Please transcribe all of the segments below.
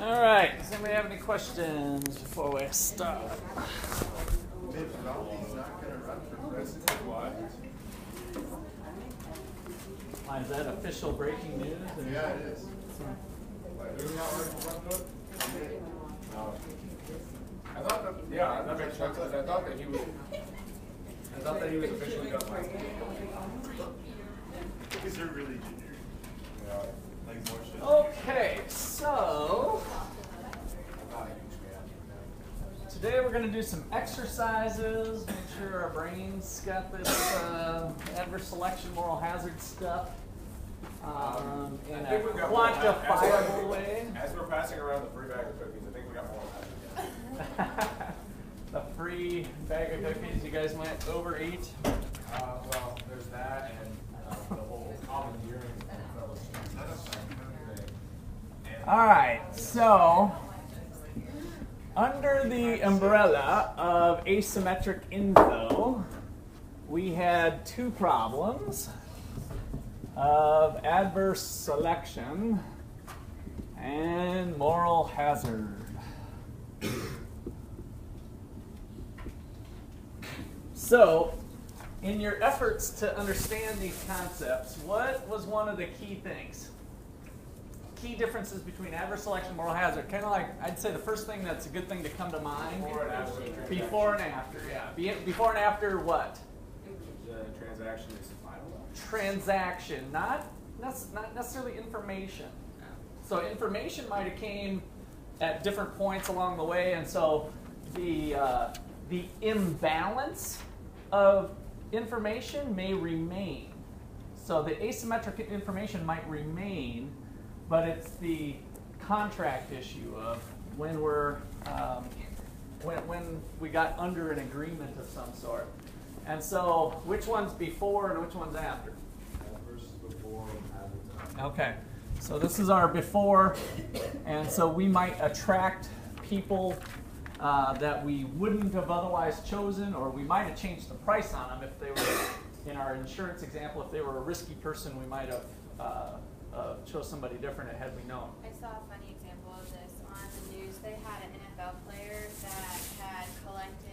All right, does anybody have any questions before we start? Why, is that official breaking news? Or? Yeah, it is. I thought that, yeah, that makes sense. I thought that he was officially done last week. These are really junior. Yeah. Like more shit. Okay, so today we're going to do some exercises, make sure our brains got this adverse selection, moral hazard stuff in a quantifiable way. As we're passing around the free bag of cookies, I think we got more of that. The free bag of cookies, you guys might overeat. Well, there's that and the whole commandeering thing. All right, so under the umbrella of asymmetric info, we had two problems of adverse selection and moral hazard. So, in your efforts to understand these concepts, what was one of the key things? Key differences between adverse selection and moral hazard. Kind of like, I'd say the first thing that's a good thing to come to mind. Before and after, yeah. Before and after what? The transaction is final. Transaction, not necessarily information. So information might have came at different points along the way, and so the imbalance of information may remain. So the asymmetric information might remain, but it's the contract issue of when we're when we got under an agreement of some sort. And so, which one's before and which one's after? Versus before and after. Okay, so this is our before, and so we might attract people that we wouldn't have otherwise chosen, or we might have changed the price on them if they were, in our insurance example, if they were a risky person, we might have chose somebody different had we known. I saw a funny example of this on the news. They had an NFL player that had collected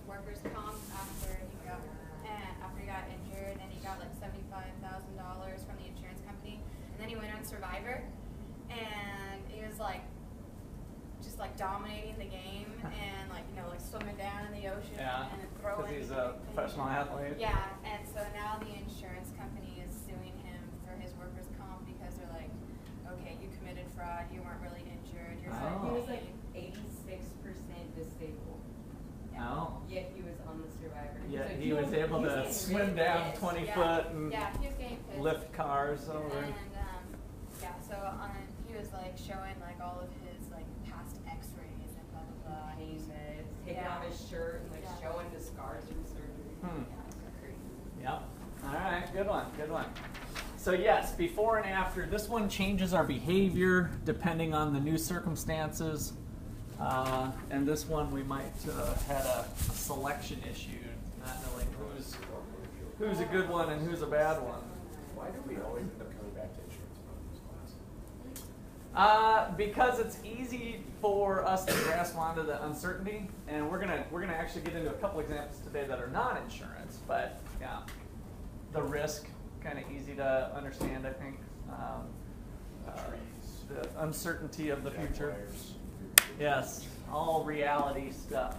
workers' comp after he got injured, and he got like $75,000 from the insurance company. And then he went on Survivor, and he was like just like dominating the game and like swimming down in the ocean and throwing. Because he's a professional athlete. Yeah, and so now the insurance company is suing him for his workers' comp because they're like, okay, you committed fraud, you weren't really injured. You're He was like 86% disabled. Oh. Yet he was on the Survivor. Yeah, So he was able to swim down 20 foot and he was getting pissed. lift cars over. And so he was like showing like all of his like past X-rays and blah blah blah. He said, taking off his shirt and like showing the scars from surgery. Yep. All right, good one, good one. So yes, before and after. This one changes our behavior depending on the new circumstances. And this one we might had a selection issue, not knowing who's a good one and who's a bad one. Why do we always end up coming back to insurance in this class? Because it's easy for us to grasp onto the uncertainty, and we're gonna actually get into a couple examples today that are non-insurance, but yeah, the risk kind of easy to understand, I think. The uncertainty of the future. Yes, all reality stuff.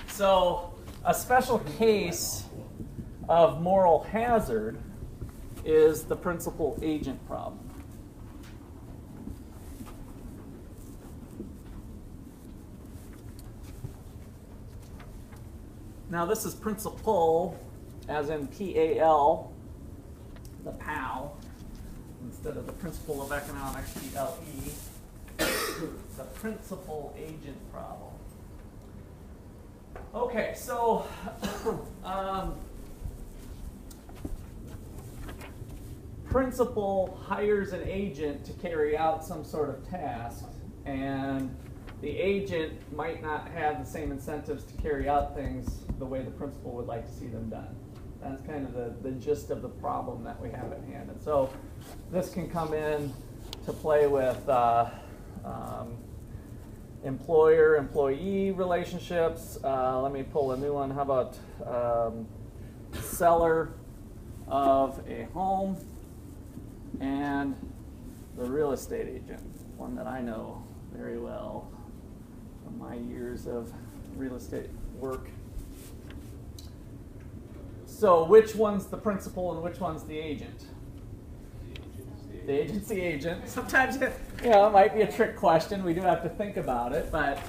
So a special case of moral hazard is the principal agent problem. Now this is principal, as in P-A-L, the PAL, instead of the principle of economics, P-L-E. The principal agent problem. Okay, so principal hires an agent to carry out some sort of task, and the agent might not have the same incentives to carry out things the way the principal would like to see them done. That's kind of the gist of the problem that we have at hand. And so this can come in to play with employer-employee relationships. Let me pull a new one. How about seller of a home and the real estate agent, one that I know very well from my years of real estate work. So which one's the principal and which one's the agent? The agent's the agent. Sometimes it might be a trick question. We do have to think about it, but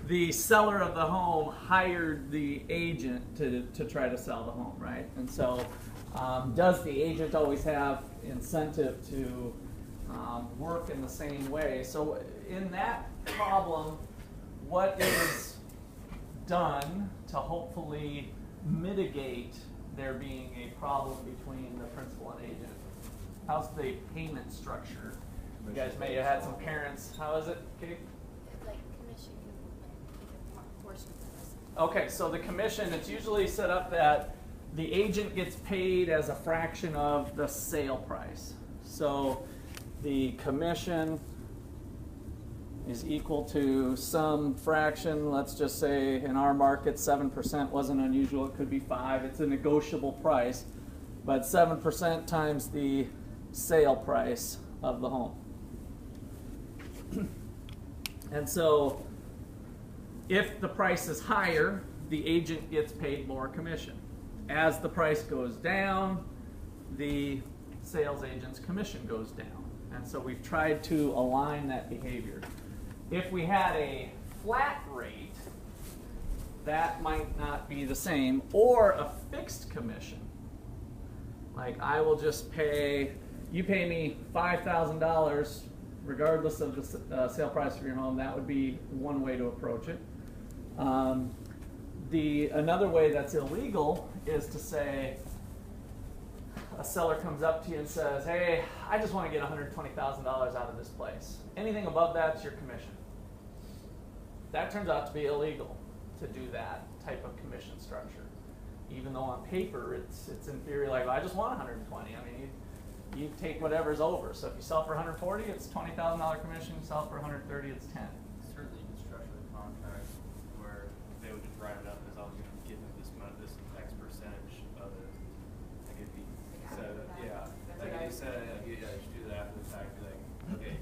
the seller of the home hired the agent to try to sell the home, right? And so does the agent always have incentive to work in the same way? So in that problem, what is done to hopefully mitigate there being a problem between the principal and agent? How's the payment structure? You guys may have had some parents. How is it, Kate? Like commission can like take a portion of this. Okay, so the commission, it's usually set up that the agent gets paid as a fraction of the sale price. So the commission is equal to some fraction. Let's just say in our market 7% wasn't unusual. It could be 5. It's a negotiable price, but 7% times the sale price of the home. And so if the price is higher, the agent gets paid more commission. As the price goes down, the sales agent's commission goes down. And so we've tried to align that behavior. If we had a flat rate, that might not be the same, or a fixed commission. Like I will just pay, you pay me $5,000 regardless of the sale price of your home. That would be one way to approach it. Another way that's illegal is to say, a seller comes up to you and says, hey, I just want to get $120,000 out of this place. Anything above that's your commission. That turns out to be illegal to do that type of commission structure. Even though on paper it's in theory like, well, I just want 120. I mean, you take whatever's over. So if you sell for 140, it's $20,000 commission. You sell for 130, it's 10. Certainly you can structure the contract where they would just write it up as I was going to give them this X percentage of it. Like if you said, yeah, like if you said, yeah, you should do that after the fact, be like, okay,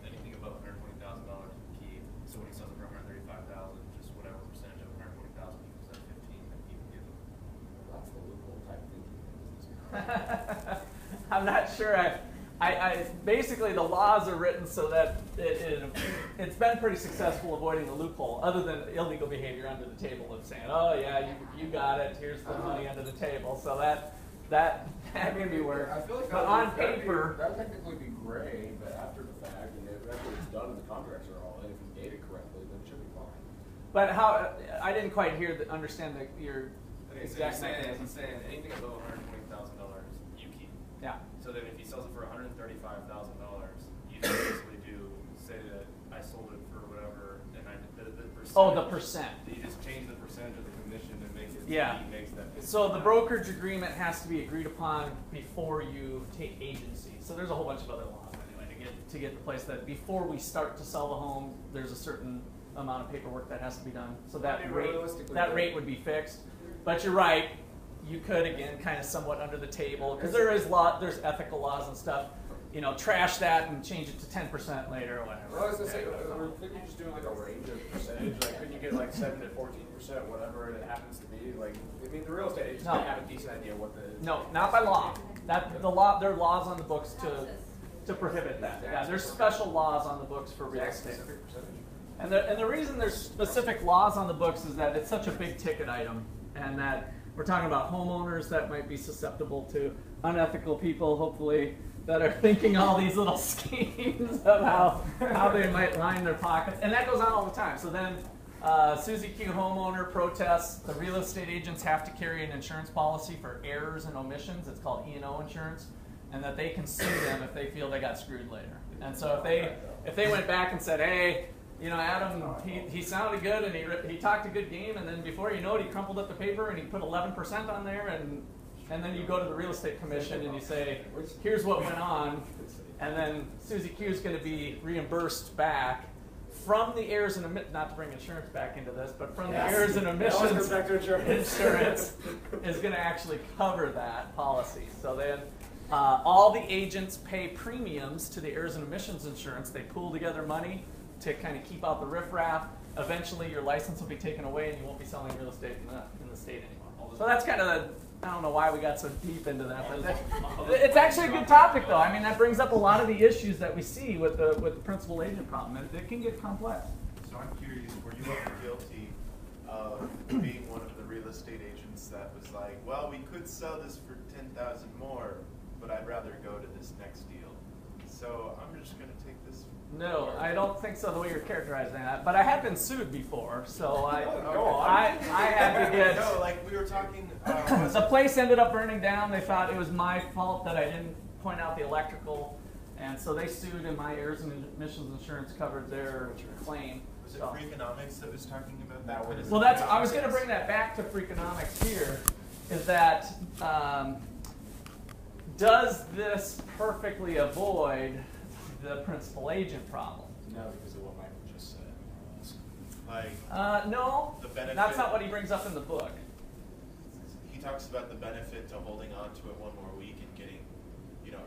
anything above $120,000 you keep. So when he sells it for $135,000, just whatever percentage of $120,000 equals that 15 that you can give them. That's the loophole type thinking. I'm not sure. I basically the laws are written so that it's been pretty successful avoiding the loophole, other than illegal behavior under the table of saying, oh yeah, you got it. Here's the money under the table. So that can be worse. I feel like but on paper, that would technically be gray, but after the fact, and after it's done and the contracts are all in, if you date it correctly, then it should be fine. but how I didn't quite understand your Okay, so exact you're mechanism. saying anything above $120,000 you keep. Yeah. So then if he sells it for $135,000, you just basically say that I sold it for whatever, and the percentage. Oh, the percent. You just change the percentage of the commission and make it. Yeah. He makes that. So the brokerage agreement has to be agreed upon before you take agency. So there's a whole bunch of other laws anyway to get the place that before we start to sell the home, there's a certain amount of paperwork that has to be done. So that I mean, rate realistically, rate would be fixed. But you're right. You could again kind of somewhat under the table because there's ethical laws and stuff. You know, trash that and change it to 10% later or whatever. Well, I was gonna say, we're thinking just doing like a range of percentage. Like, couldn't you get like 7 to 14%, whatever it happens to be? Like, I mean, the real estate agents No. have a decent idea what the. No, not by law. There are laws on the books to prohibit that. Yeah, there's special laws on the books for real estate. Specific percentage. And the reason there's specific laws on the books is that it's such a big ticket item, and that we're talking about homeowners that might be susceptible to unethical people, hopefully, that are thinking all these little schemes of how they might line their pockets. And that goes on all the time. So then Susie Q homeowner protests. The real estate agents have to carry an insurance policy for errors and omissions. It's called E&O insurance. And that they can sue them if they feel they got screwed later. And so if they went back and said, hey, you know, Adam, he sounded good and he talked a good game, and then before you know it, he crumpled up the paper and he put 11% on there, and and then you go to the real estate commission and you say, here's what went on, and then Susie Q is going to be reimbursed back from the errors and not to bring insurance back into this, but from the errors and omissions insurance is going to actually cover that policy. So then all the agents pay premiums to the errors and omissions insurance. They pool together money to kind of keep out the riffraff. Eventually your license will be taken away and you won't be selling real estate in the state anymore. So that's kind of the, I don't know why we got so deep into that, but it's actually a good topic though. I mean, that brings up a lot of the issues that we see with the principal agent problem. It can get complex. So I'm curious, were you ever guilty of being one of the real estate agents that was like, well, we could sell this for 10,000 more, but I'd rather go to this next deal. So I'm just going to take this. No, I don't think so the way you're characterizing that. But I have been sued before, so I had to get. No, like we were talking. The place ended up burning down. They thought it was my fault that I didn't point out the electrical, and so they sued, and my errors and emissions insurance covered their claim. Was it Freakonomics that was talking about that? Well, I was going to bring that back to Freakonomics here. Is that does this perfectly avoid the principal agent problem? No, because of what Michael just said. Like no, the benefit, that's not what he brings up in the book. He talks about the benefit to holding on to it one more week and getting,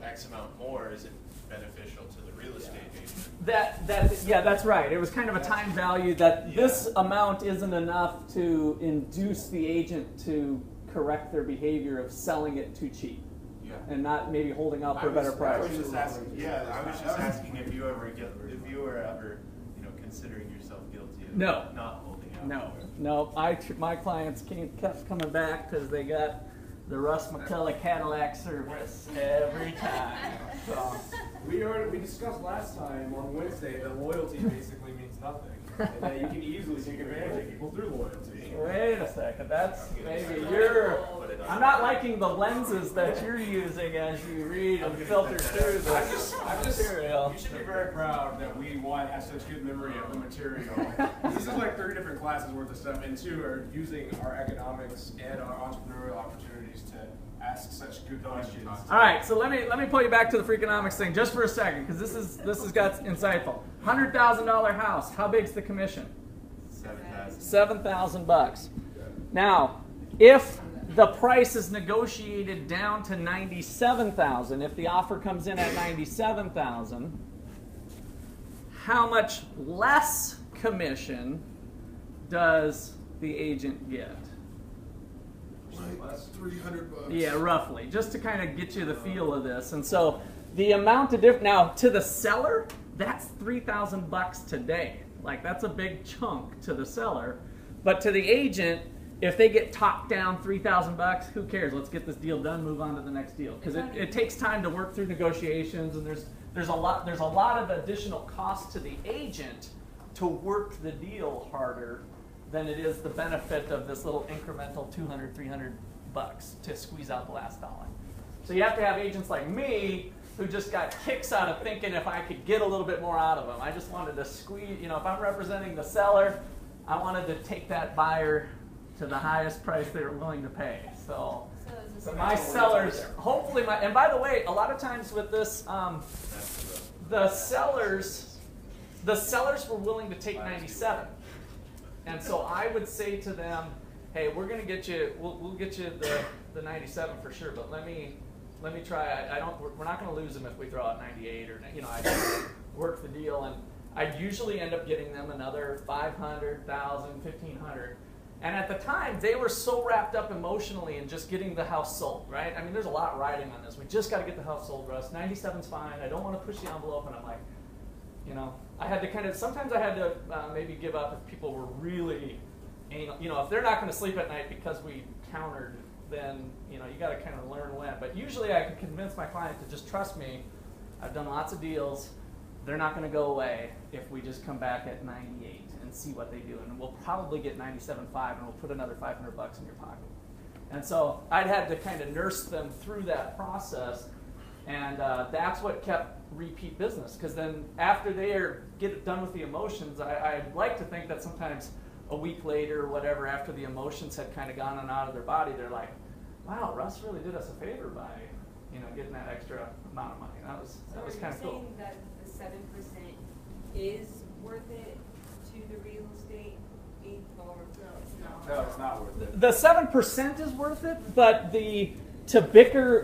X amount more isn't beneficial to the real estate agent. Yeah, that's right. It was kind of a time value that this amount isn't enough to induce the agent to correct their behavior of selling it too cheap. Yeah. And not maybe holding out for a better price. I was just asking if you were ever considering yourself guilty of not holding out. No. My clients kept coming back because they got the Russ McCullough Cadillac service every time. So, we discussed last time on Wednesday that loyalty basically means nothing, and that you can easily take advantage of people through loyalty. Wait a second, that's maybe I'm not liking the lenses that you're using as you read and filter through the material. You should be very proud that one has such good memory of the material. This is like 3 different classes worth of stuff, and 2 are using our economics and our entrepreneurial opportunities to ask such good questions. All right, so let me pull you back to the Freakonomics thing just for a second, because this has got insightful. $100,000 house. How big's the commission? $7,000. Now, if the price is negotiated down to $97,000, if the offer comes in at $97,000, how much less commission does the agent get? Like $300. Yeah, roughly, just to kind of get you the feel of this. And so the amount of difference now to the seller, that's $3,000 today. Like that's a big chunk to the seller, but to the agent, if they get talked down $3,000, who cares? Let's get this deal done, move on to the next deal, because it takes time to work through negotiations, and there's a lot of additional cost to the agent to work the deal harder than it is the benefit of this little incremental $200, $300 to squeeze out the last dollar. So you have to have agents like me who just got kicks out of thinking if I could get a little bit more out of them. I just wanted to squeeze, if I'm representing the seller, I wanted to take that buyer to the highest price they were willing to pay. So my sellers, hopefully and by the way, a lot of times with this, the sellers were willing to take 97. And so I would say to them, hey, we're going to get you, we'll get you the 97 for sure, but let me try. We're not going to lose them if we throw out 98 or I work the deal, and I'd usually end up getting them another 500, 1,000, 1,500. And at the time, they were so wrapped up emotionally in just getting the house sold, right? I mean, there's a lot riding on this. We just got to get the house sold, Russ. 97's fine. I don't want to push the envelope, and I'm like, I had to sometimes I had to maybe give up if people were really, if they're not going to sleep at night because we countered, then you got to kind of learn when. But usually I can convince my client to just trust me. I've done lots of deals. They're not going to go away if we just come back at 98 and see what they do. And we'll probably get 97.5 and we'll put another $500 in your pocket. And so I'd had to kind of nurse them through that process. And that's what kept repeat business. Because then after they get done with the emotions, I'd like to think that sometimes a week later or whatever, after the emotions had kind of gone on out of their body, they're like, wow, Russ really did us a favor by, getting that extra amount of money. That was kind of cool. Saying that the 7% is worth it to the real estate agent, or no, it's not? No, it's not worth it. The 7% is worth it, but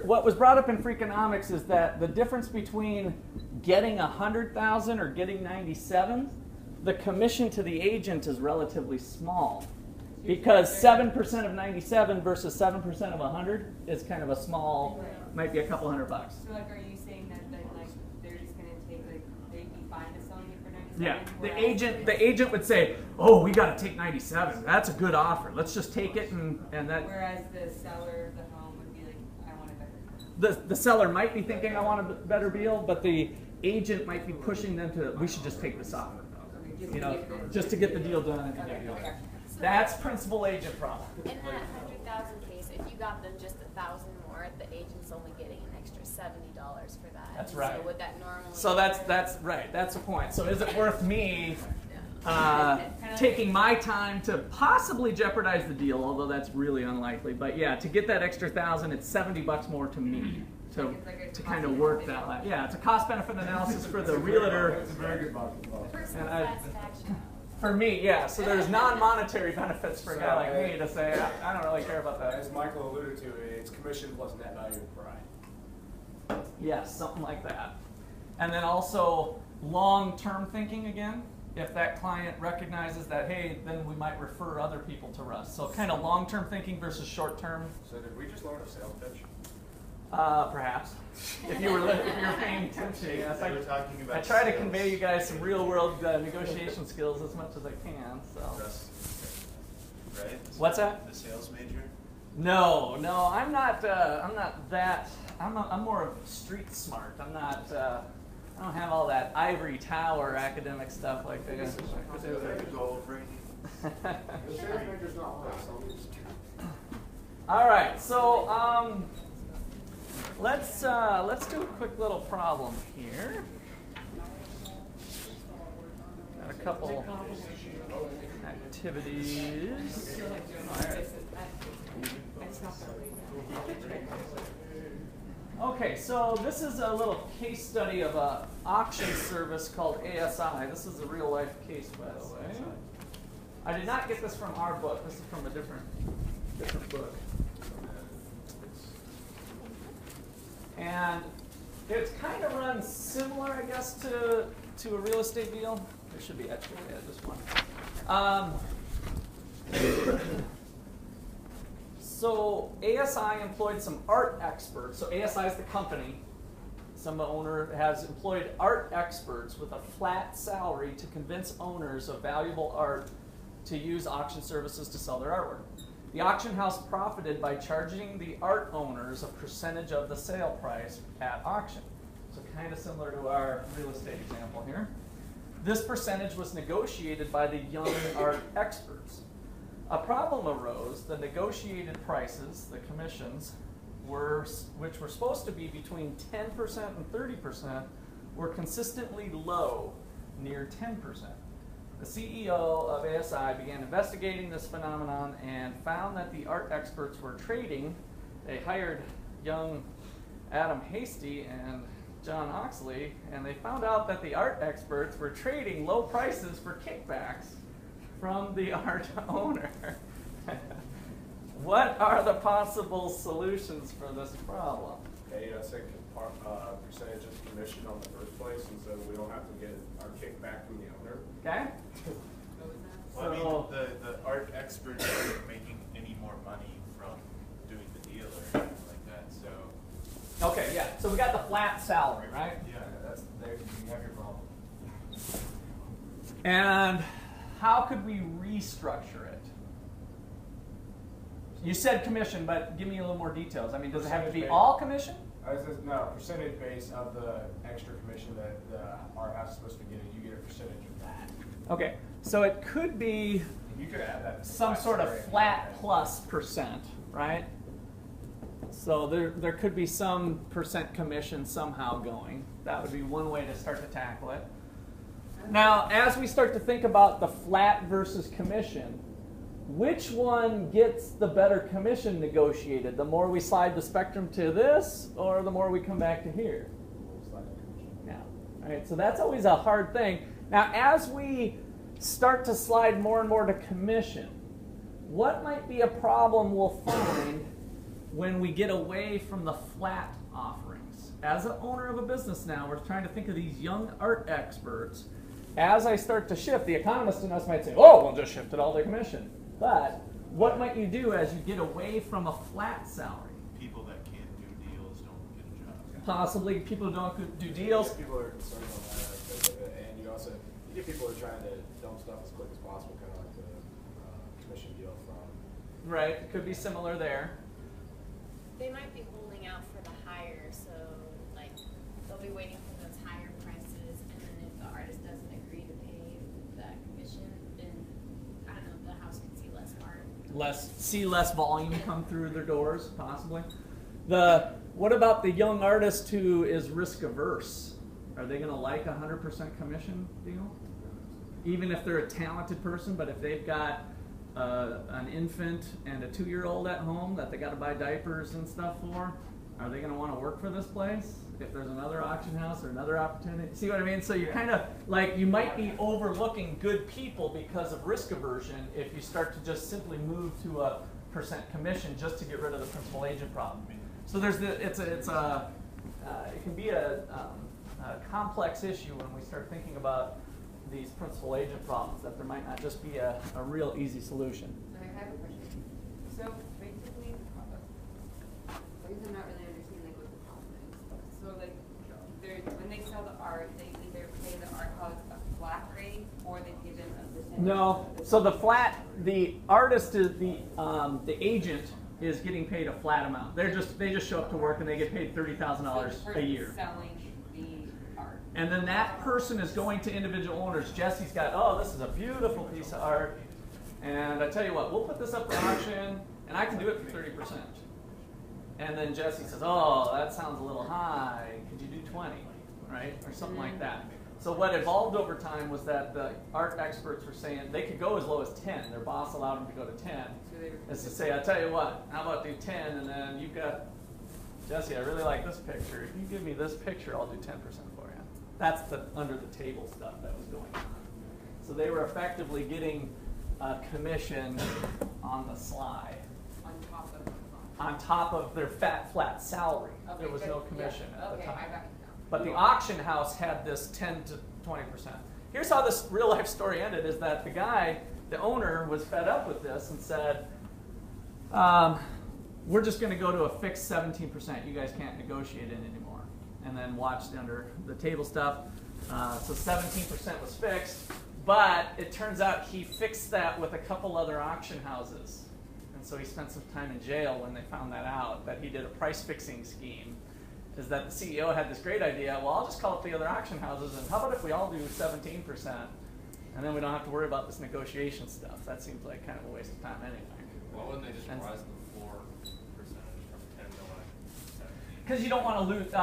what was brought up in Freakonomics is that the difference between getting 100,000 or getting 97, the commission to the agent is relatively small. Because 7% of 97 versus 7% of 100 is kind of a small, might be a couple $100. So like, are you saying that like they're just gonna take they'd be fine to selling it for 97? Yeah, the agent would say, "Oh, we got to take 97. That's a good offer. Let's just take it," and that. Whereas the seller of the home would be like, "I want a better." The seller might be thinking, "I want a better deal," but the agent might be pushing them to, "We should just take this offer." Just to get the deal done and to get the deal done. That's principal agent problem. In that 100,000 case, if you got them just 1,000 more, the agent's only getting an extra $70 for that. That's right. So would that normally? So that's right. That's the point. So is it worth me taking my time to possibly jeopardize the deal? Although that's really unlikely. But yeah, to get that extra 1,000, it's $70 more to me to kind of work that way. Yeah, it's a cost-benefit analysis for the realtor. It's a very good market. Personal satisfaction. For me, yeah. So there's non-monetary benefits for a guy like me to say, I don't really care about that. As Michael alluded to, it's commission plus net value of pride. Yes, something like that. And then also long-term thinking again. If that client recognizes that, hey, then we might refer other people to Russ. So kind of long-term thinking versus short-term. So did we just learn a sales pitch? Perhaps. If you were paying attention, yes. They were talking about I try to sales. convey you guys some real-world negotiation skills as much as I can. So. Right? What's that? The sales major? No, I'm not that. I'm more of street smart. I'm not. I don't have all that ivory tower academic stuff like this. Is that a gold rating? The sales major's not less. All right, so let's do a quick little problem here. Got a couple activities. Okay, so this is a little case study of an auction service called ASI. This is a real life case, by the way. I did not get this from our book. This is from a different book. And it's kind of runs similar, I guess, to a real estate deal. There should be extra at this one. So ASI employed some art experts. So ASI is the company. Some owner has employed art experts with a flat salary to convince owners of valuable art to use auction services to sell their artwork. The auction house profited by charging the art owners a percentage of the sale price at auction. So kind of similar to our real estate example here. This percentage was negotiated by the young art experts. A problem arose. The negotiated prices, the commissions, which were supposed to be between 10% and 30%, were consistently low, near 10%. The CEO of ASI began investigating this phenomenon and found that the art experts were trading. They hired young Adam Hasty and John Oxley, and they found out that the art experts were trading low prices for kickbacks from the art owner. What are the possible solutions for this problem? Okay, it's a percentage of commission on the first place, and so we don't have to get our kickback from the owner. Okay? Well, I mean, the art experts aren't making any more money from doing the deal or anything like that, so. Okay, yeah. So we got the flat salary, right? Yeah, there you have your problem. And how could we restructure it? You said commission, but give me a little more details. I mean, does it have to be all commission? No, percentage base of the extra commission that the art house is supposed to get. You get a percentage of that. Okay, so it could be You could add that. to some flat sort of salary. flat plus percent, right? So there could be some percent commission somehow going. That would be one way to start to tackle it. Now, as we start to think about the flat versus commission, which one gets the better commission negotiated? The more we slide the spectrum to this, or the more we come back to here? Yeah. All right, so that's always a hard thing. Now, as we start to slide more and more to commission, what might be a problem we'll find when we get away from the flat offerings? As an owner of a business now, we're trying to think of these young art experts. As I start to shift, the economist in us might say, oh, we'll just shift it all to commission. But what might you do as you get away from a flat salary? People that can't do deals don't get a job. Possibly people who don't do deals. People are concerned on that aspect of it, and you get people who are trying to dump stuff as quick as possible, kind of like the commission deal from. Right, it could be similar there. They might be holding out for the higher, so like they'll be waiting for those higher prices, and then if the artist doesn't agree to pay that commission, then I don't know, the house can see less art. See less volume come through their doors, possibly. What about the young artist who is risk averse? Are they going to like a 100% commission deal? Even if they're a talented person, but if they've got an infant and a 2-year-old at home that they got to buy diapers and stuff for, are they going to want to work for this place if there's another auction house or another opportunity? See what I mean? So you kind of like, you might be overlooking good people because of risk aversion if you start to just simply move to a % commission just to get rid of the principal agent problem. So there's it can be a complex issue when we start thinking about these principal agent problems, that there might not just be a real easy solution. I have a question. So basically, I guess I'm not really understanding like what the problem is. So like, when they sell the art, they either pay the art house a flat rate or they give them a percentage. No. So the artist is the agent is getting paid a flat amount. They just show up to work and they get paid $30,000 a year. Selling the art. And then that person is going to individual owners. Jesse's got, oh, this is a beautiful piece of art, and I tell you what, we'll put this up for auction, and I can do it for 30%. And then Jesse says, oh, that sounds a little high. Could you do 20, right, or something like that. So what evolved over time was that the art experts were saying they could go as low as 10. Their boss allowed them to go to 10. Is to say, I tell you what, how about do 10, and then you've got, Jesse, I really like this picture. If you give me this picture, I'll do 10% for you. That's the under the table stuff that was going on. So they were effectively getting a commission on the sly. On top of their flat salary. Okay, there was no commission at the time. I got it now. But the auction house had this 10 to 20%. Here's how this real life story ended, is that the guy, the owner, was fed up with this and said, we're just going to go to a fixed 17%. You guys can't negotiate it anymore. And then watched under the table stuff. So 17% was fixed, but it turns out he fixed that with a couple other auction houses. And so he spent some time in jail when they found that out, that he did a price fixing scheme. Is that the CEO had this great idea, well, I'll just call up the other auction houses, and how about if we all do 17%? And then we don't have to worry about this negotiation stuff. That seems like kind of a waste of time anyway. Why wouldn't they just rise the floor percentage from 10 to like 17? Because you don't want to lose.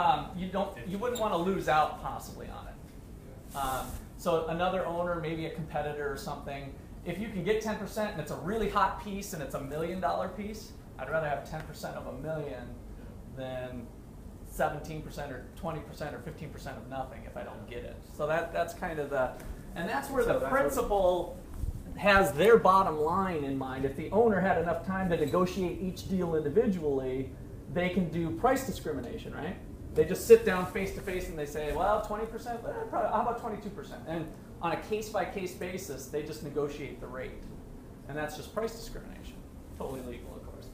You wouldn't want to lose out possibly on it. So another owner, maybe a competitor or something. If you can get 10% and it's a really hot piece and it's $1 million piece, I'd rather have 10% of $1 million than 17% or 20% or 15% of nothing if I don't get it. So that's kind of and that's where the principal has their bottom line in mind. If the owner had enough time to negotiate each deal individually, they can do price discrimination, right? They just sit down face to face and they say, well, 20%, how about 22%? And on a case-by-case basis, they just negotiate the rate. And that's just price discrimination. Totally legal, of course.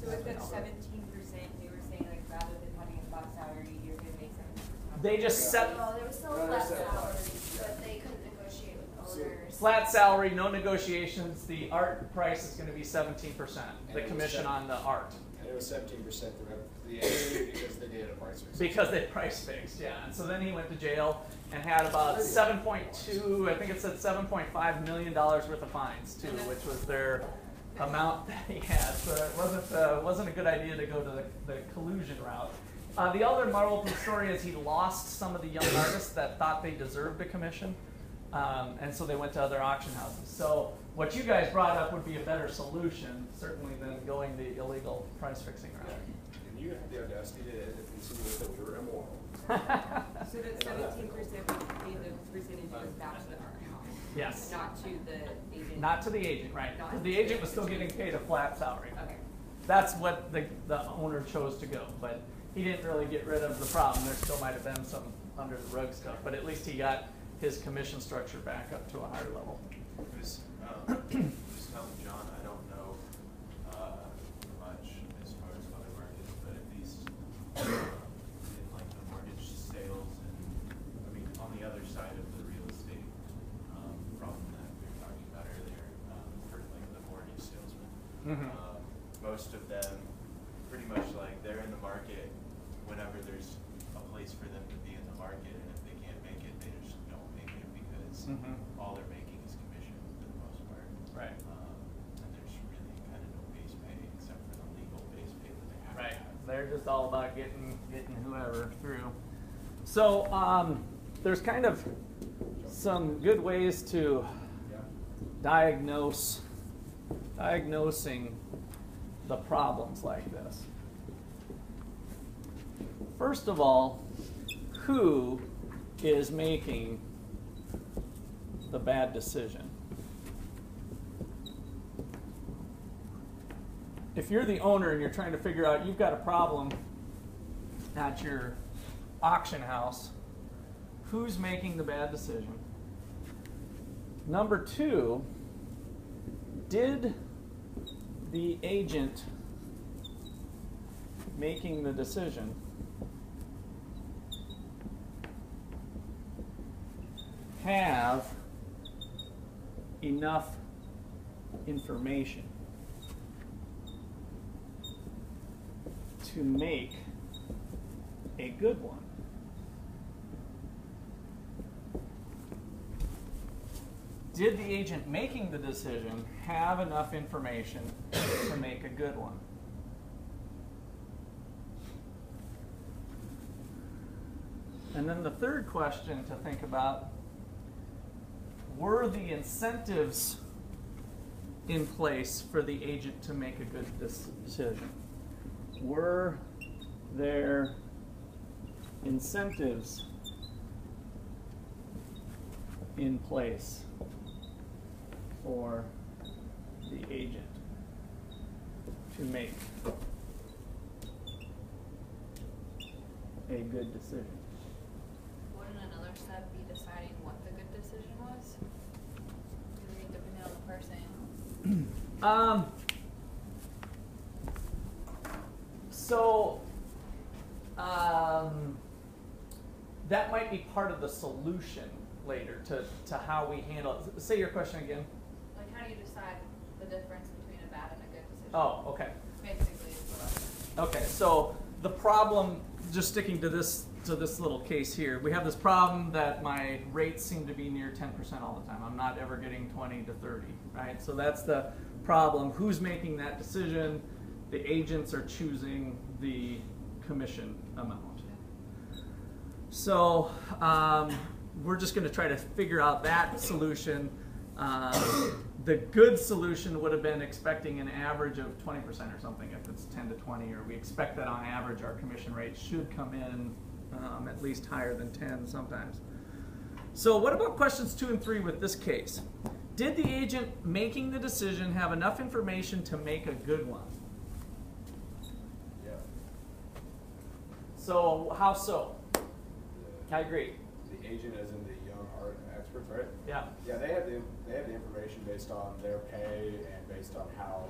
So with that 17%, they were saying, like, rather than having a flat salary, you're going to make 17%. They just set Well, there was still a flat salary, but they couldn't negotiate with owners. flat salary, no negotiations. The art price is going to be 17%. The commission on the art. And it was 17% for the entry because they did a price fix. Because they price fixed, yeah. And so then he went to jail and had about 7.2, I think it said $7.5 million worth of fines too, which was their amount that he had. So it wasn't a good idea to go to the collusion route. The other moral of the story is he lost some of the young artists that thought they deserved a commission. And so they went to other auction houses. So what you guys brought up would be a better solution, certainly, than going the illegal price fixing route. And you had the audacity to insinuate that we were immoral. So that 17% would be the percentage goes back to the art house? Yes. Not to the agent? Not to the agent, right? Not Because to the the agent was still getting paid a flat salary. Okay. That's what the owner chose to go, but he didn't really get rid of the problem. There still might have been some under the rug stuff, but at least he got his commission structure back up to a higher level. Just telling John, I don't know much as far as other markets, but at least in like the mortgage sales and, I mean, on the other side of the real estate problem that we were talking about earlier, for like the mortgage salesman. Mhm. Most of them pretty much like they're in the market whenever there's a place for them to be in the market, and if they can't make it, they just don't make it because all they're making is commission for the most part. Right. And there's really kind of no base pay except for the legal base pay that they have Right. to have. They're just all about getting whoever through. So there's kind of some good ways to diagnosing the problems like this. First of all, who is making the bad decision? If you're the owner and you're trying to figure out, you've got a problem at your auction house, who's making the bad decision? Number two, did the agent making the decision have enough information to make a good one? Did the agent making the decision have enough information to make a good one? And then the third question to think about, were the incentives in place for the agent to make a good decision? Were there incentives in place for the agent to make a good decision? Wouldn't another step be deciding what the good decision was? Because it depending on the person. That might be part of the solution later to how we handle it. Say your question again. Like, how do you decide the difference between a bad and a good decision? Oh, okay. Basically, is what Okay, so the problem, just sticking to this little case here, we have this problem that my rates seem to be near 10% all the time. I'm not ever getting 20 to 30, right? So that's the problem. Who's making that decision? The agents are choosing the commission amount. So we're just going to try to figure out that solution. The good solution would have been expecting an average of 20% or something if it's 10 to 20, or we expect that on average our commission rate should come in at least higher than 10 sometimes. So what about questions 2 and 3 with this case? Did the agent making the decision have enough information to make a good one? Yeah. So how so? I agree. The agent, as in the young art experts, right? Yeah. Yeah, they have the information based on their pay and based on how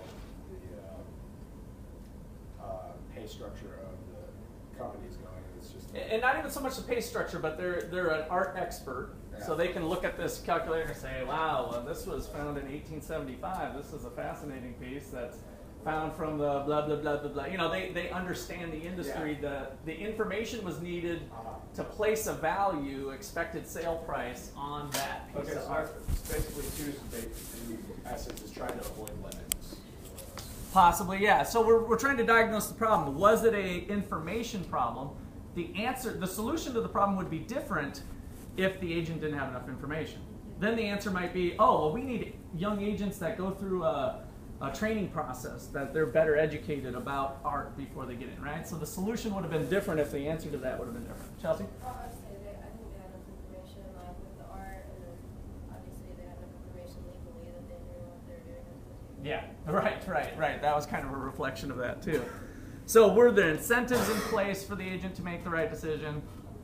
the pay structure of the company is going. It's just And not even so much the pay structure, but they're an art expert, so they can look at this calculator and say, wow, this was found in 1875. This is a fascinating piece that's found from the blah, blah, blah, blah, blah. You know, they understand the industry. Yeah. The information was needed to place a value, expected sale price, on that piece Okay, of so art. basically Tuesday, in essence, is trying to avoid limits. Possibly, yeah. So we're trying to diagnose the problem. Was it a information problem? The solution to the problem would be different if the agent didn't have enough information. then the answer might be, oh, well, we need young agents that go through a training process, that they're better educated about art before they get in, right? So the solution would have been different if the answer to that would have been different. Chelsea? Well, I think they had enough information like with the art, and then obviously they had enough information legally that they knew what they were doing. Yeah, right. That was kind of a reflection of that too. So were there incentives in place for the agent to make the right decision?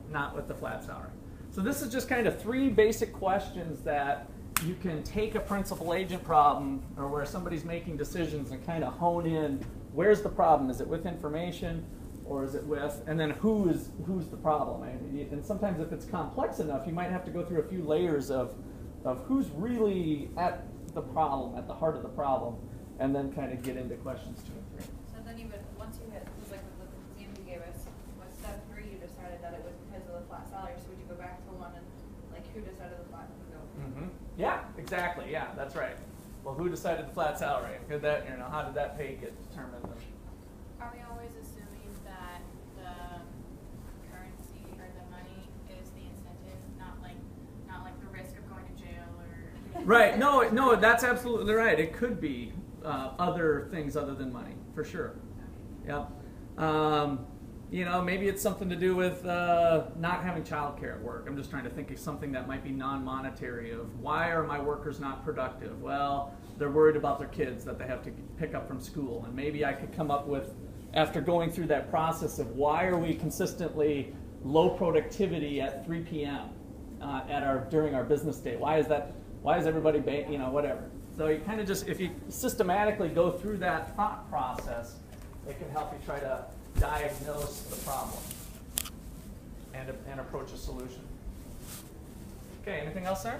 Not with the flat salary. So this is just kind of 3 basic questions that you can take a principal agent problem or where somebody's making decisions and kind of hone in, where's the problem? Is it with information or is it with, and then who's the problem? And sometimes if it's complex enough, you might have to go through a few layers of who's really at the problem, at the heart of the problem, and then kind of get into questions 2 and 3. So then you would, once you had, because like with the exam you gave us, with step 3 you decided that it was because of the flat salary, so would you go back to 1 and like who decided the flat salary? Yeah, exactly. Yeah, that's right. Well, who decided the flat salary? Could that, how did that pay get determined? Are we always assuming that the currency or the money is the incentive, not like the risk of going to jail or? Right. No, that's absolutely right. It could be other things other than money, for sure. Yep. Maybe it's something to do with not having childcare at work. I'm just trying to think of something that might be non-monetary of why are my workers not productive? Well, they're worried about their kids that they have to pick up from school. And maybe I could come up with, after going through that process of why are we consistently low productivity at 3 p.m. During our business day? Why is that? Why is everybody, whatever? So you kind of just, if you systematically go through that thought process, it can help you try to diagnose the problem and approach a solution. Okay, anything else there?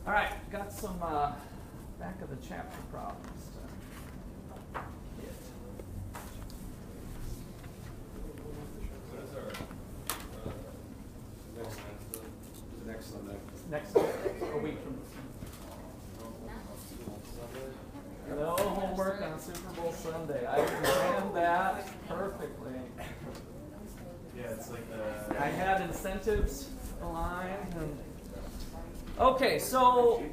All right, got some back of the chapter problems to hit. What is our Next Sunday. Next a week from no homework on Super Bowl Sunday. I planned that perfectly. Yeah, it's like the. I had incentives aligned. Okay, so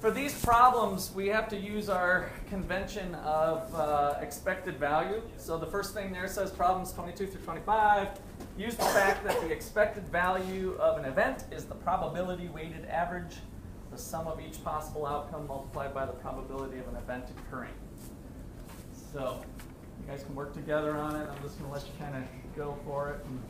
for these problems, we have to use our convention of expected value. So the first thing there says problems 22 through 25. Use the fact that the expected value of an event is the probability weighted average, the sum of each possible outcome multiplied by the probability of an event occurring. So you guys can work together on it. I'm just going to let you kind of go for it. And